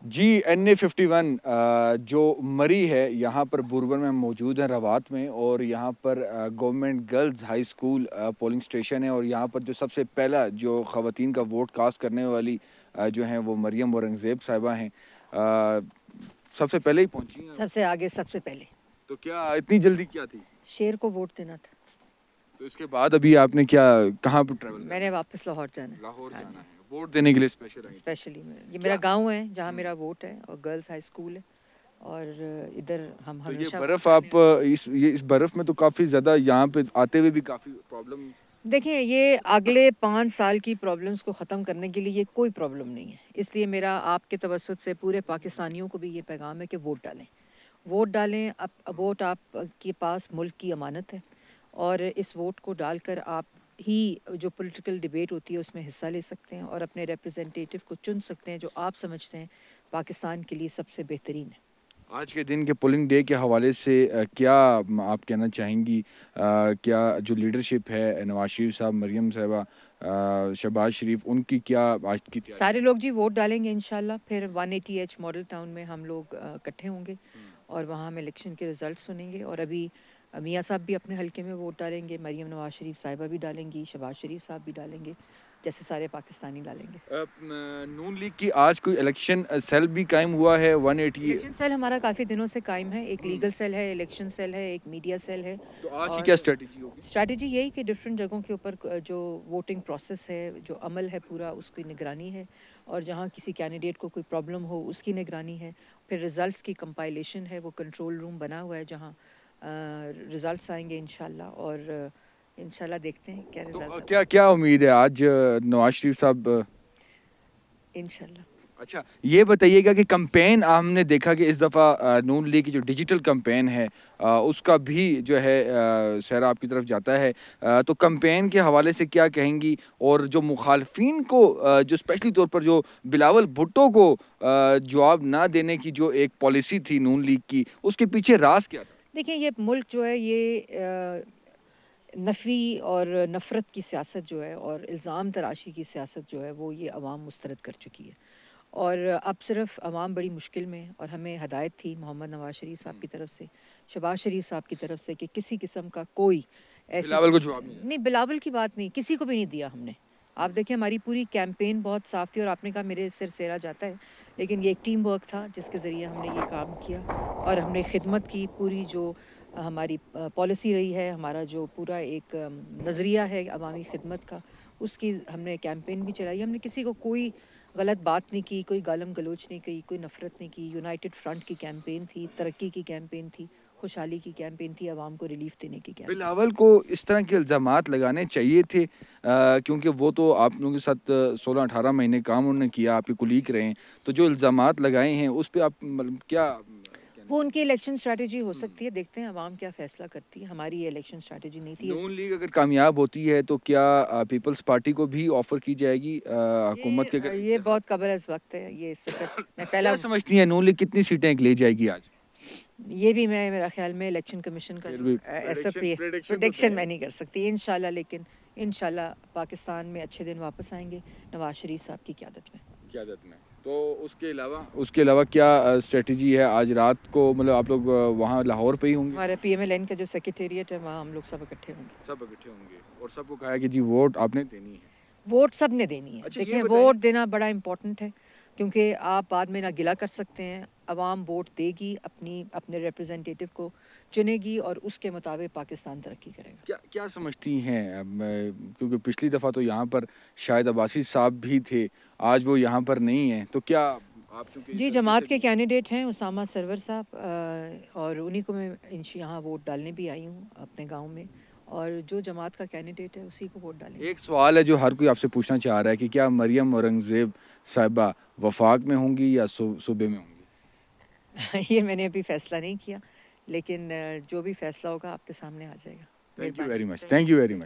जी NA51 जो मरी है यहाँ पर बुरबन में मौजूद है रवात में और यहाँ पर government girls high school polling station है और यहाँ पर जो सबसे पहला जो ख़वातीन का वोट कास्ट करने वाली जो हैं वो मरियम औरंगज़ेब साहिबा हैं। सबसे पहले ही पहुँची हैं। सबसे आगे सबसे पहले तो क्या इतनी जल्दी क्या थी? शेर को वोट देना था। तो इसके बाद अभी आपने क्या कहाँ पर ट्रैवल मैंने वापस लाहौर जाना है। लाहौर हाँ जाना है जी, वोट देने के लिए स्पेशल आई थी। स्पेशली में ये मेरा क्या गांव है जहाँ मेरा वोट है और गर्ल्स हाई स्कूल है और इधर हम तो ये हमेशा बर्फ आप इस बर्फ में तो काफी ज्यादा यहाँ पे आते हुए भी काफी प्रॉब्लम। देखिए ये अगले 5 साल की प्रॉब्लम्स को ख़त्म करने के लिए ये कोई प्रॉब्लम नहीं है। इसलिए मेरा आपके तवज्जुह से पूरे पाकिस्तानियों को भी ये पैगाम है कि वोट डालें, वोट डालें। अब वोट आपके पास मुल्क की अमानत है और इस वोट को डालकर आप ही जो पॉलिटिकल डिबेट होती है उसमें हिस्सा ले सकते हैं और अपने रिप्रेजेंटेटिव को चुन सकते हैं जो आप समझते हैं पाकिस्तान के लिए सबसे बेहतरीन है। आज के दिन के पोलिंग डे के हवाले से क्या आप कहना चाहेंगी? क्या जो लीडरशिप है नवाज शरीफ साहब, मरियम साहबा, शहबाज शरीफ, उनकी क्या आज की तैयारी? सारे लोग जी वोट डालेंगे इंशाल्लाह। फिर 180H मॉडल टाउन में हम लोग इकट्ठे होंगे और वहाँ हम इलेक्शन के रिजल्ट सुनेंगे। और अभी मियाँ साहब भी अपने हल्के में वोट डालेंगे, मरियम नवाज शरीफ साहिबा भी डालेंगी, शहबाज शरीफ साहब भी डालेंगे, जैसे सारे पाकिस्तानी डालेंगे। नून लीग की आज कोई इलेक्शन सेल भी कायम हुआ है 180? इलेक्शन सेल हमारा काफ़ी दिनों से कायम है। एक लीगल सेल है, इलेक्शन सेल है, एक मीडिया सेल है। तो आज की और क्या स्ट्रेटजी होगी? स्ट्रैटेजी यही कि डिफरेंट जगहों के ऊपर जो वोटिंग प्रोसेस है, जो अमल है पूरा, उसकी निगरानी है और जहाँ किसी कैंडिडेट को कोई प्रॉब्लम हो उसकी निगरानी है। फिर रिज़ल्ट्स की कंपाइलेशन है, वो कंट्रोल रूम बना हुआ है जहाँ रिज़ल्ट्स आएंगे इंशाल्लाह। और इंशाल्लाह देखते हैं क्या तो रिज़ल्ट क्या क्या उम्मीद है आज नवाज शरीफ साहब? इंशाल्लाह। अच्छा, ये बताइएगा कि कैंपेन हमने देखा कि इस दफ़ा नून लीग की जो डिजिटल कैंपेन है उसका भी जो है सेहरा आपकी तरफ जाता है। तो कैंपेन के हवाले से क्या कहेंगी? और जो मुखालफिन को जो स्पेशली तौर पर जो बिलावल भुट्टो को जवाब ना देने की जो एक पॉलिसी थी नून लीग की, उसके पीछे राज क्या था? देखिए ये मुल्क जो है ये नफ़ी और नफ़रत की सियासत जो है और इल्ज़ाम तराशी की सियासत जो है वो ये अवाम मुस्तरद कर चुकी है। और अब सिर्फ अवाम बड़ी मुश्किल में है और हमें हदायत थी मोहम्मद नवाज शरीफ साहब की तरफ से, शहबाज शरीफ साहब की तरफ से कि किसी किस्म का कोई ऐसी बिलावल को चीज़ जवाब नहीं नहीं, बिलावल की बात नहीं, किसी को भी नहीं दिया हमने। आप देखिए हमारी पूरी कैंपेन बहुत साफ़ थी और आपने कहा मेरे सिर सेरा जाता है, लेकिन ये एक टीम वर्क था जिसके ज़रिए हमने ये काम किया और हमने खिदमत की। पूरी जो हमारी पॉलिसी रही है, हमारा जो पूरा एक नज़रिया है अवामी खिदमत का, उसकी हमने कैंपेन भी चलाई। हमने किसी को कोई गलत बात नहीं की, कोई गालम गलोच नहीं की, कोई नफ़रत नहीं की। यूनाइटेड फ्रंट की कैंपेन थी, तरक्की की कैंपेन थी, खुशहाली की कैंपेन थी, आवाम को रिलीफ देने की कैंपेन। बिलावल को इस तरह के इल्ज़ामात लगाने चाहिए थे क्योंकि वो तो आप लोगों के साथ 16-18 महीने काम उन्होंने किया, आपके कुलीग रहे हैं। तो जो इल्ज़ामात लगाए हैं उस पे आप मतलब क्या कहना वो उनकी चाहेंगे? इलेक्शन स्ट्रैटेजी हो हुँ। सकती है, देखते हैं आवाम क्या फ़ैसला करती है। हमारी ये इलेक्शन स्ट्रैटेजी नहीं थी। नून लीग अगर कामयाब होती है तो क्या पीपल्स पार्टी को भी ऑफ़र की जाएगी हुकूमत के अगर ये इत्तेहाद? बहुत कबल अज़ वक़्त है, ये इस वक़्त मैं पहला क्या समझती हैं नून लीग कितनी सीटें ले जाएगी आज? ये भी मैं मेरा ख़्याल में इलेक्शन कमीशन का फिर जो भी एसओपी प्रेडिक्शन तो प्रेडिक्शन है। मैं नहीं कर सकती इंशाल्लाह, लेकिन इंशाल्लाह पाकिस्तान में अच्छे दिन वापस आएंगे नवाज शरीफ साहब की क़यादत में। क़यादत में। तो उसके अलावा क्या स्ट्रैटेजी है आज रात को? मतलब आप लोग वहाँ लाहौर पे ही होंगे? हमारे PMLN का जो सेक्रेटेरिएट है वहाँ हम लोग सब इकट्ठे होंगे। सब इकट्ठे होंगे और सबको कहा है कि जी वोट आपने देनी है। वोट सब ने देनी है। अच्छा ये देखिए बताइए। वोट देना बड़ा इम्पोर्टेंट है क्योंकि आप बाद में ना गिला कर सकते हैं। अवाम वोट देगी, अपने रिप्रेजेंटेटिव को चुनेगी और उसके मुताबिक पाकिस्तान तरक्की करेगा। क्या क्या समझती हैं क्योंकि पिछली दफ़ा तो यहाँ पर शायद अब्बासी साहब भी थे, आज वो यहाँ पर नहीं हैं, तो क्या आप चूँकि इस जी, हल्के जमात से के भी कैंडिडेट हैं उसामा सरवर साहब और उन्हीं को मैं यहाँ वोट डालने भी आई हूँ अपने गांव में। और जो जमात का कैंडिडेट है उसी को वोट डालेंगे। एक सवाल है जो हर कोई आपसे पूछना चाह रहा है कि क्या मरियम औरंगज़ेब साहिबा वफ़ाक में होंगी या सूबे में होंगी? ये मैंने अभी फैसला नहीं किया, लेकिन जो भी फैसला होगा आपके सामने आ जाएगा। थैंक यू मेहरबानी। Very much, thank you very much.